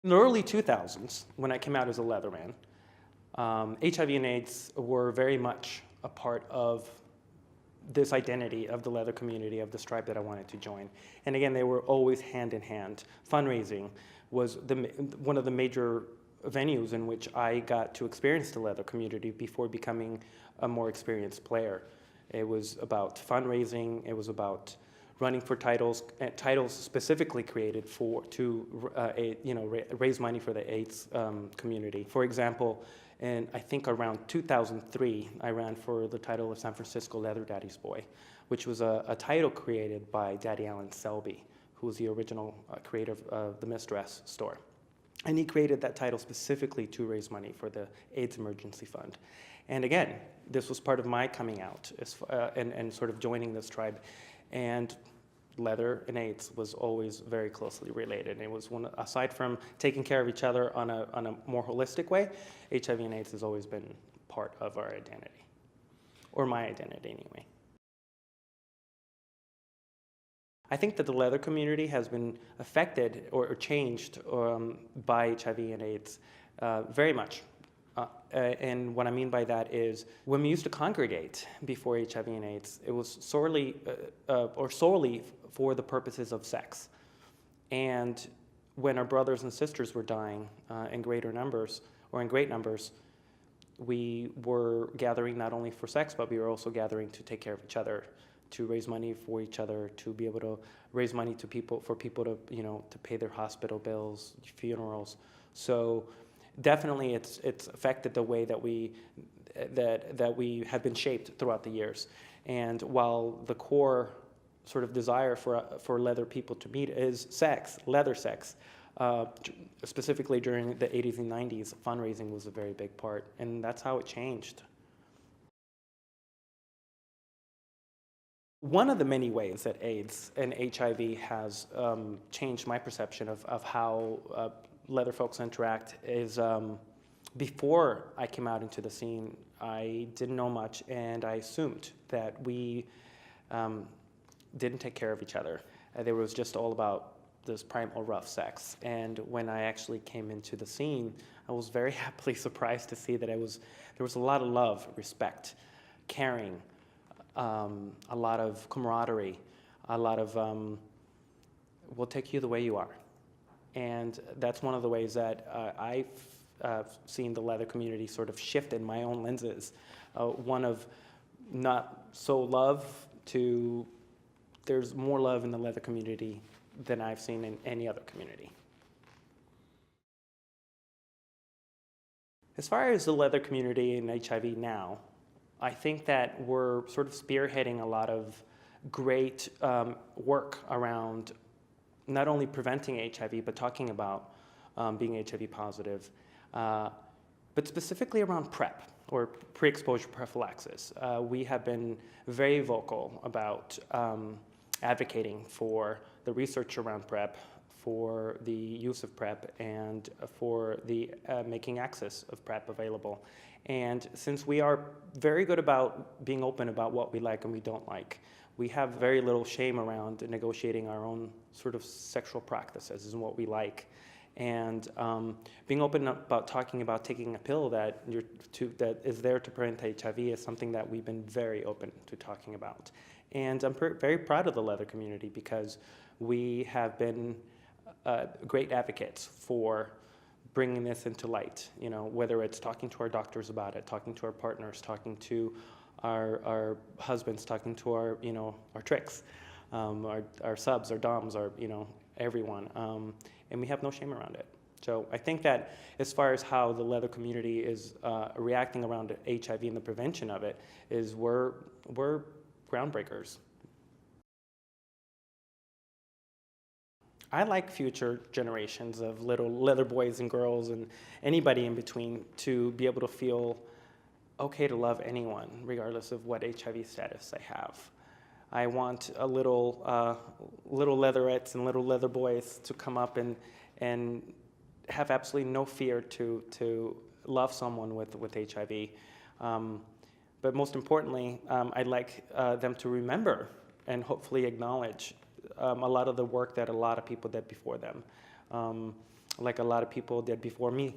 In the early 2000s, when I came out as a Leatherman, HIV and AIDS were very much a part of this identity of the leather community, of this tribe that I wanted to join. And again, they were always hand in hand. Fundraising was one of the major venues in which I got to experience the leather community before becoming a more experienced player. It was about fundraising, it was about running for titles, titles specifically created to raise money for the AIDS community. For example, and I think around 2003, I ran for the title of San Francisco Leather Daddy's Boy, which was a title created by Daddy Allen Selby, who was the original creator of the Miss Dress store. And he created that title specifically to raise money for the AIDS Emergency Fund. And again, this was part of my coming out and sort of joining this tribe. And leather and AIDS was always very closely related. And it was one, aside from taking care of each other on a more holistic way, HIV and AIDS has always been part of our identity, or my identity anyway. I think that the leather community has been affected or changed by HIV and AIDS very much. And what I mean by that is when we used to congregate before HIV and AIDS, it was solely for the purposes of sex. And when our brothers and sisters were dying in greater numbers, or in great numbers, we were gathering not only for sex, but we were also gathering to take care of each other, to raise money for each other, to be able to raise money to for people to, to pay their hospital bills, funerals. So definitely it's affected the way that we have been shaped throughout the years. And while the core sort of desire for leather people to meet is sex, leather sex, specifically during the 80s and 90s, fundraising was a very big part, and that's how it changed. One of the many ways that AIDS and HIV has changed my perception of how leather folks interact is before I came out into the scene, I didn't know much, and I assumed that we didn't take care of each other. It was just all about this primal rough sex. And when I actually came into the scene, I was very happily surprised to see that there was a lot of love, respect, caring, a lot of camaraderie, a lot of we'll take you the way you are. And that's one of the ways that I've seen the leather community sort of shift in my own lenses. One of not so love to there's more love in the leather community than I've seen in any other community. As far as the leather community and HIV now, I think that we're sort of spearheading a lot of great work around not only preventing HIV, but talking about being HIV positive, but specifically around PrEP, or pre-exposure prophylaxis. We have been very vocal about advocating for the research around PrEP, for the use of PrEP, and for the making access of PrEP available. And since we are very good about being open about what we like and we don't like, we have very little shame around negotiating our own sort of sexual practices and what we like. And being open about talking about taking a pill that is there to prevent HIV is something that we've been very open to talking about. And I'm very proud of the leather community because we have been great advocates for bringing this into light, whether it's talking to our doctors about it, talking to our partners, talking to our husbands, talking to our tricks, our subs, our doms, our everyone, and we have no shame around it. So I think that as far as how the leather community is reacting around HIV and the prevention of it, is we're groundbreakers. I like future generations of little leather boys and girls and anybody in between to be able to feel okay to love anyone, regardless of what HIV status they have. I want a little leatherettes and little leather boys to come up and have absolutely no fear to love someone with HIV. But most importantly, I'd like them to remember and hopefully acknowledge a lot of the work that a lot of people did before them. like a lot of people did before me.